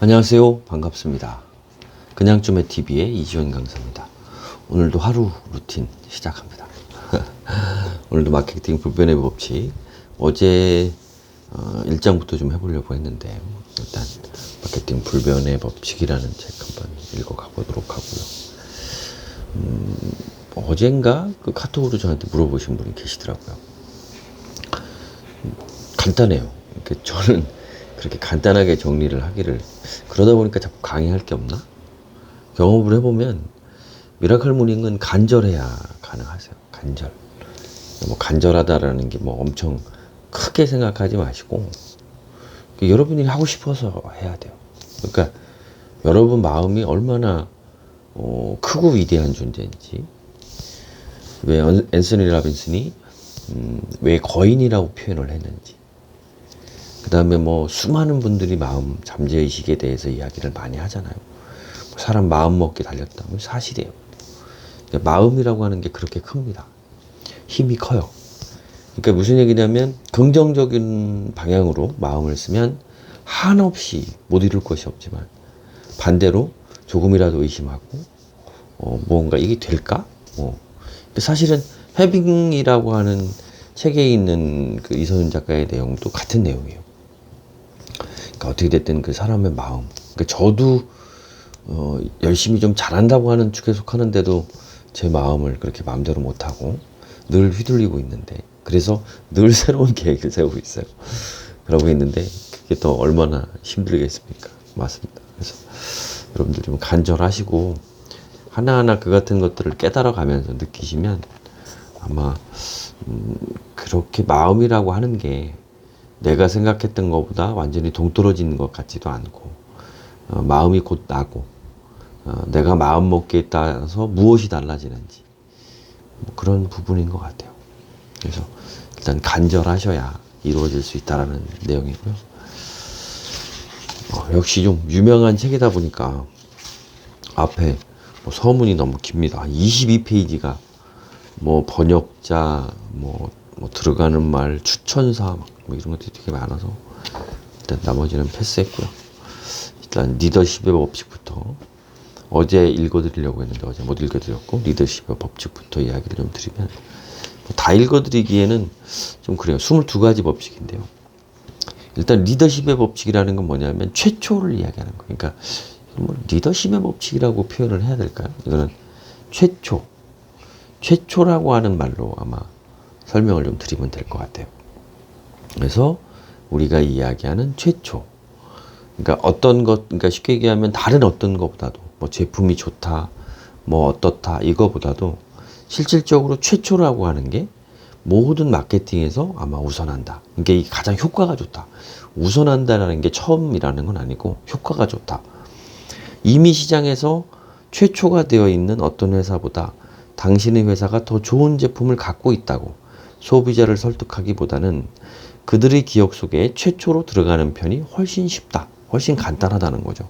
안녕하세요. 반갑습니다. 그냥좀의 TV의 이지원 강사입니다. 오늘도 하루 루틴 시작합니다. 오늘도 마케팅 불변의 법칙 어제 일장부터 좀 해보려고 했는데 일단 마케팅 불변의 법칙이라는 책 한번 읽어가 보도록 하고요. 어젠가 그 카톡으로 저한테 물어보신 분이 계시더라고요. 간단해요. 그러니까 저는 그렇게 간단하게 정리를 하기를 그러다 보니까 자꾸 강의할 게 없나? 경험을 해보면 미라클 모닝은 간절해야 가능하세요. 간절. 뭐 간절하다라는 게 뭐 엄청 크게 생각하지 마시고 여러분이 하고 싶어서 해야 돼요. 그러니까 여러분 마음이 얼마나 크고 위대한 존재인지 왜 앤서니 라빈슨이 왜 거인이라고 표현을 했는지 그 다음에 뭐 수많은 분들이 마음 잠재의식에 대해서 이야기를 많이 하잖아요. 사람 마음 먹기 달렸다. 사실이에요. 그러니까 마음이라고 하는 게 그렇게 큽니다. 힘이 커요. 그러니까 무슨 얘기냐면 긍정적인 방향으로 마음을 쓰면 한없이 못 이룰 것이 없지만 반대로 조금이라도 의심하고 뭔가 이게 될까? 사실은 해빙이라고 하는 책에 있는 그 이서윤 작가의 내용도 같은 내용이에요. 그러니까 어떻게 됐든 그 사람의 마음. 그러니까 저도 열심히 좀 잘한다고 하는 축에 속하는데도 제 마음을 그렇게 마음대로 못하고 늘 휘둘리고 있는데 그래서 늘 새로운 계획을 세우고 있어요. 그러고 있는데 그게 또 얼마나 힘들겠습니까? 맞습니다. 그래서 여러분들 좀 간절하시고 하나하나 그 같은 것들을 깨달아가면서 느끼시면 아마 그렇게 마음이라고 하는 게 내가 생각했던 것보다 완전히 동떨어지는 것 같지도 않고 마음이 곧 나고 내가 마음 먹기에 따라서 무엇이 달라지는지 뭐 그런 부분인 것 같아요. 그래서 일단 간절하셔야 이루어질 수 있다라는 내용이고요. 역시 좀 유명한 책이다 보니까 앞에 뭐 서문이 너무 깁니다. 22페이지가 뭐 번역자, 뭐 들어가는 말, 추천사 뭐 이런 것들이 되게 많아서 일단 나머지는 패스했고요. 일단 리더십의 법칙부터 어제 읽어드리려고 했는데 어제 못 읽어드렸고 리더십의 법칙부터 이야기를 좀 드리면 다 읽어드리기에는 좀 그래요. 22가지 법칙인데요. 일단 리더십의 법칙이라는 건 뭐냐면 최초를 이야기하는 거예요. 그러니까 뭐 리더십의 법칙이라고 표현을 해야 될까요? 이거는 최초라고 하는 말로 아마 설명을 좀 드리면 될 것 같아요. 그래서 우리가 이야기하는 최초. 그러니까 그러니까 쉽게 얘기하면 다른 어떤 것보다도 뭐 제품이 좋다, 뭐 어떻다 이거보다도 실질적으로 최초라고 하는 게 모든 마케팅에서 아마 우선한다. 그러니까 이게 가장 효과가 좋다. 우선한다라는 게 처음이라는 건 아니고 효과가 좋다. 이미 시장에서 최초가 되어 있는 어떤 회사보다 당신의 회사가 더 좋은 제품을 갖고 있다고 소비자를 설득하기보다는 그들의 기억 속에 최초로 들어가는 편이 훨씬 쉽다. 훨씬 간단하다는 거죠.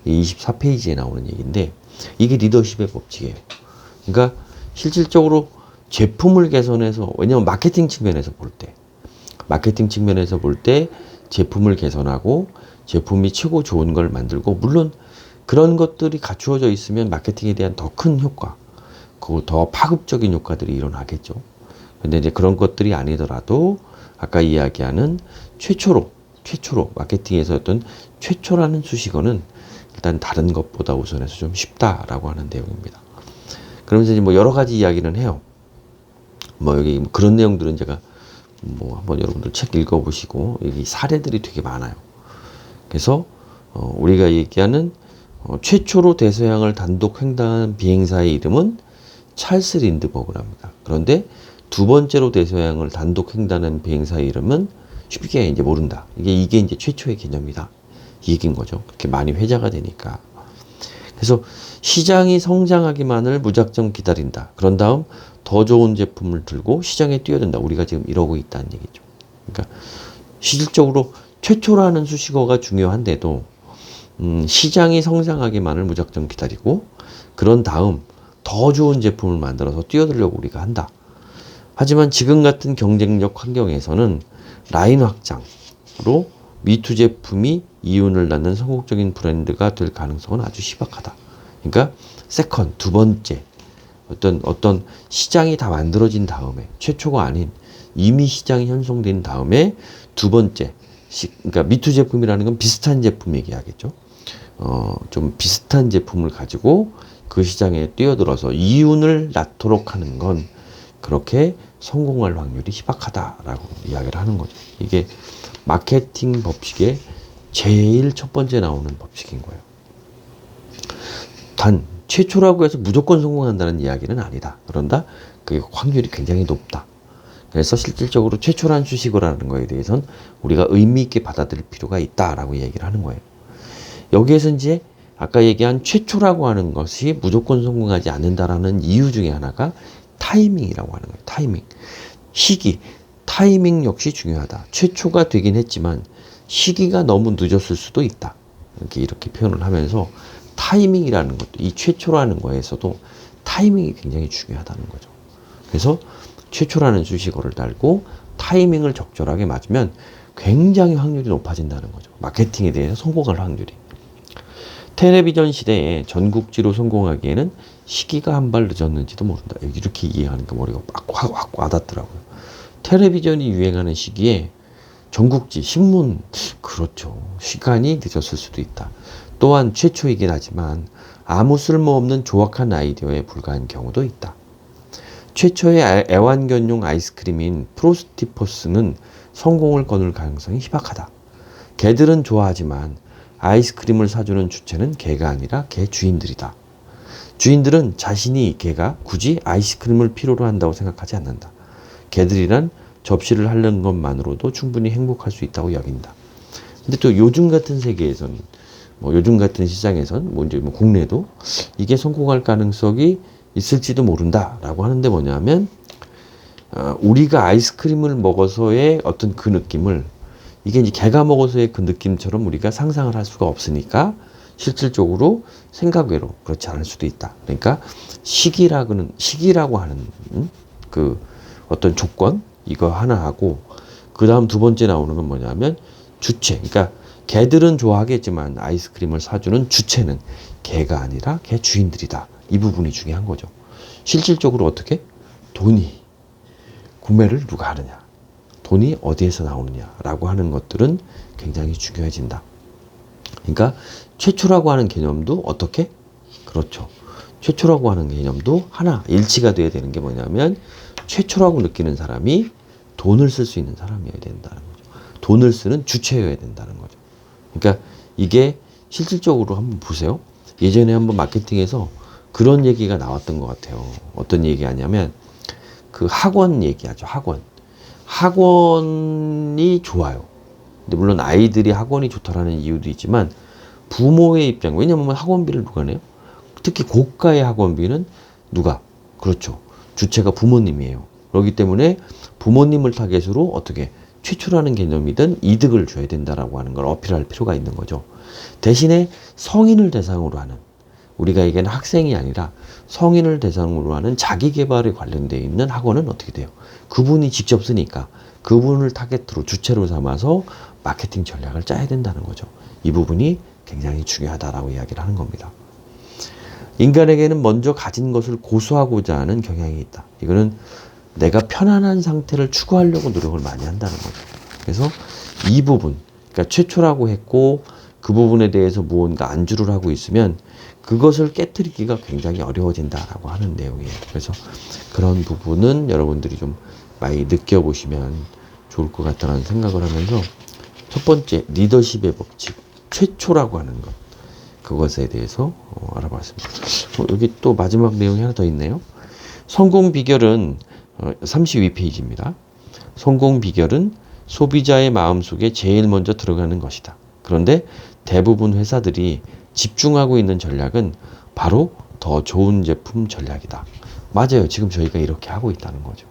24페이지에 나오는 얘기인데 이게 리더십의 법칙이에요. 그러니까 실질적으로 제품을 개선해서 왜냐하면 마케팅 측면에서 볼 때 제품을 개선하고 제품이 최고 좋은 걸 만들고 물론 그런 것들이 갖추어져 있으면 마케팅에 대한 더 큰 효과 그 더 파급적인 효과들이 일어나겠죠. 근데 이제 그런 것들이 아니더라도 아까 이야기하는 최초로 마케팅에서 어떤 최초라는 수식어는 일단 다른 것보다 우선해서 좀 쉽다라고 하는 내용입니다. 그러면서 이제 뭐 여러 가지 이야기는 해요. 뭐 여기 그런 내용들은 제가 뭐 한번 여러분들 책 읽어보시고 여기 사례들이 되게 많아요. 그래서 우리가 얘기하는 최초로 대서양을 단독 횡단한 비행사의 이름은 찰스 린드버그랍니다. 그런데 두 번째로 대서양을 단독 횡단한 비행사의 이름은 쉽게 이제 모른다. 이게 이제 최초의 개념이다. 이 얘기인 거죠. 그렇게 많이 회자가 되니까. 그래서 시장이 성장하기만을 무작정 기다린다. 그런 다음 더 좋은 제품을 들고 시장에 뛰어든다. 우리가 지금 이러고 있다는 얘기죠. 그러니까 실질적으로 최초라는 수식어가 중요한데도 시장이 성장하기만을 무작정 기다리고 그런 다음 더 좋은 제품을 만들어서 뛰어들려고 우리가 한다. 하지만 지금 같은 경쟁력 환경에서는 라인 확장으로 미투 제품이 이윤을 낳는 성공적인 브랜드가 될 가능성은 아주 희박하다. 그러니까 세컨, 두 번째, 어떤 시장이 다 만들어진 다음에, 최초가 아닌 이미 시장이 형성된 다음에 두 번째, 그러니까 미투 제품이라는 건 비슷한 제품 얘기하겠죠. 좀 비슷한 제품을 가지고 그 시장에 뛰어들어서 이윤을 낳도록 하는 건 그렇게 성공할 확률이 희박하다라고 이야기를 하는 거죠. 이게 마케팅 법칙의 제일 첫 번째 나오는 법칙인 거예요. 단 최초라고 해서 무조건 성공한다는 이야기는 아니다. 그런다 그 확률이 굉장히 높다. 그래서 실질적으로 최초라는 수식어라는 거에 대해서는 우리가 의미 있게 받아들일 필요가 있다라고 얘기를 하는 거예요. 여기에서 이제 아까 얘기한 최초라고 하는 것이 무조건 성공하지 않는다라는 이유 중에 하나가 타이밍이라고 하는 거예요. 타이밍. 시기. 타이밍 역시 중요하다. 최초가 되긴 했지만 시기가 너무 늦었을 수도 있다. 이렇게 표현을 하면서 타이밍이라는 것도, 이 최초라는 거에서도 타이밍이 굉장히 중요하다는 거죠. 그래서 최초라는 수식어를 달고 타이밍을 적절하게 맞으면 굉장히 확률이 높아진다는 거죠. 마케팅에 대해서 성공할 확률이. 텔레비전 시대에 전국지로 성공하기에는 시기가 한 발 늦었는지도 모른다. 이렇게 이해하니까 머리가 확 와닿더라고요. 텔레비전이 유행하는 시기에 전국지, 신문, 그렇죠. 시간이 늦었을 수도 있다. 또한 최초이긴 하지만 아무 쓸모없는 조악한 아이디어에 불과한 경우도 있다. 최초의 애완견용 아이스크림인 프로스티퍼스는 성공을 거둘 가능성이 희박하다. 개들은 좋아하지만 아이스크림을 사주는 주체는 개가 아니라 개 주인들이다. 주인들은 자신이 개가 굳이 아이스크림을 필요로 한다고 생각하지 않는다. 개들이란 접시를 하려는 것만으로도 충분히 행복할 수 있다고 여긴다. 근데 또 요즘 같은 세계에서는, 요즘 같은 시장에서는, 이제 국내도 이게 성공할 가능성이 있을지도 모른다라고 하는데 뭐냐면, 우리가 아이스크림을 먹어서의 어떤 그 느낌을, 이게 이제 개가 먹어서의 그 느낌처럼 우리가 상상을 할 수가 없으니까 실질적으로 그렇지 않을 수도 있다. 그러니까 시기라고 하는 그 어떤 조건, 이거 하나 하고, 그 다음 두 번째 나오는 건 뭐냐면 주체. 그러니까 개들은 좋아하겠지만 아이스크림을 사주는 주체는 개가 아니라 개 주인들이다. 이 부분이 중요한 거죠. 실질적으로 어떻게? 돈이, 구매를 누가 하느냐, 돈이 어디에서 나오느냐라고 하는 것들은 굉장히 중요해진다. 그러니까 최초라고 하는 개념도 어떻게? 그렇죠. 최초라고 하는 개념도 하나 일치가 돼야 되는 게 뭐냐면 최초라고 느끼는 사람이 돈을 쓸 수 있는 사람이어야 된다는 거죠. 돈을 쓰는 주체여야 된다는 거죠. 그러니까 이게 실질적으로 한번 보세요. 예전에 한번 마케팅에서 그런 얘기가 나왔던 것 같아요. 어떤 얘기하냐면 그 학원 얘기하죠. 학원이 좋아요. 근데 물론 아이들이 학원이 좋다라는 이유도 있지만 부모의 입장, 왜냐면 학원비를 누가 내요? 특히 고가의 학원비는 누가? 그렇죠. 주체가 부모님이에요. 그렇기 때문에 부모님을 타겟으로 어떻게 최초라는 개념이든 이득을 줘야 된다라고 하는 걸 어필할 필요가 있는 거죠. 대신에 성인을 대상으로 하는, 우리가 얘기하는 학생이 아니라 성인을 대상으로 하는 자기 개발에 관련되어 있는 학원은 어떻게 돼요? 그분이 직접 쓰니까 그분을 타겟으로 주체로 삼아서 마케팅 전략을 짜야 된다는 거죠. 이 부분이 굉장히 중요하다라고 이야기를 하는 겁니다. 인간에게는 먼저 가진 것을 고수하고자 하는 경향이 있다. 이거는 내가 편안한 상태를 추구하려고 노력을 많이 한다는 거죠. 그래서 이 부분, 그러니까 최초라고 했고 그 부분에 대해서 무언가 안주를 하고 있으면 그것을 깨트리기가 굉장히 어려워진다라고 하는 내용이에요. 그래서 그런 부분은 여러분들이 좀 많이 느껴보시면 좋을 것 같다는 생각을 하면서 첫 번째, 리더십의 법칙, 최초라고 하는 것, 그것에 대해서 알아봤습니다. 여기 또 마지막 내용이 하나 더 있네요. 성공 비결은 32페이지입니다. 성공 비결은 소비자의 마음속에 제일 먼저 들어가는 것이다. 그런데 대부분 회사들이 집중하고 있는 전략은 바로 더 좋은 제품 전략이다. 맞아요. 지금 저희가 이렇게 하고 있다는 거죠.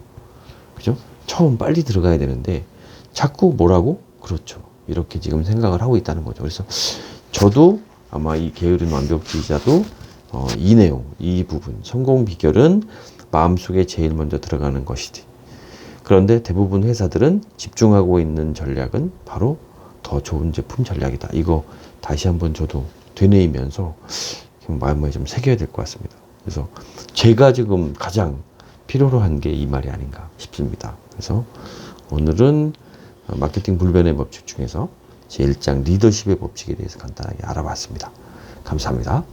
그죠? 처음 빨리 들어가야 되는데 자꾸 뭐라고? 그렇죠. 이렇게 지금 생각을 하고 있다는 거죠. 그래서 저도 아마 이 게으른 완벽주의자도 이 내용, 이 부분, 성공 비결은 마음속에 제일 먼저 들어가는 것이지. 그런데 대부분 회사들은 집중하고 있는 전략은 바로 더 더 좋은 제품 전략이다. 이거 다시 한번 저도 되뇌이면서 마음에 좀 새겨야 될 것 같습니다. 그래서 제가 지금 가장 필요로 한 게 이 말이 아닌가 싶습니다. 그래서 오늘은 마케팅 불변의 법칙 중에서 제1장 리더십의 법칙에 대해서 간단하게 알아봤습니다. 감사합니다.